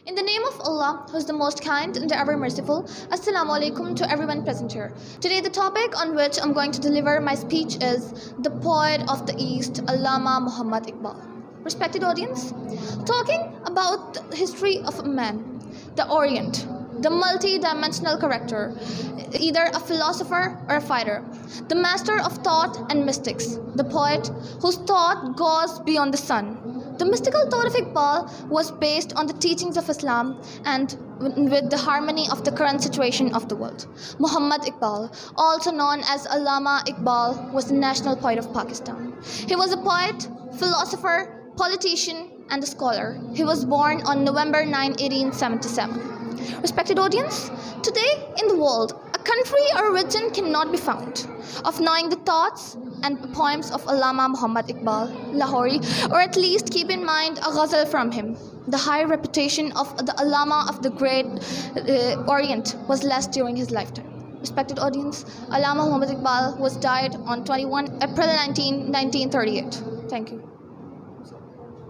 In the name of Allah, who is the most kind and ever merciful, Assalamu alaikum to everyone present here. Today the topic on which I'm going to deliver my speech is the poet of the East, Alama Muhammad Iqbal. Respected audience, talking about the history of a man, the Orient, the multi-dimensional character, either a philosopher or a fighter, the master of thought and mystics, the poet whose thought goes beyond the sun. The mystical thought of Iqbal was based on the teachings of Islam and with the harmony of the current situation of the world. Muhammad Iqbal, also known as Alama Iqbal, was the national poet of Pakistan. He was a poet, philosopher, politician, and a scholar. He was born on November 9, 1877. Respected audience, today in the world, a country or region cannot be found of knowing the thoughts and poems of Alama Muhammad Iqbal, Lahori, or at least keep in mind a ghazal from him. The high reputation of the Alama of the great Orient was less during his lifetime. Respected audience, Alama Muhammad Iqbal was died on 21 April 1938. Thank you.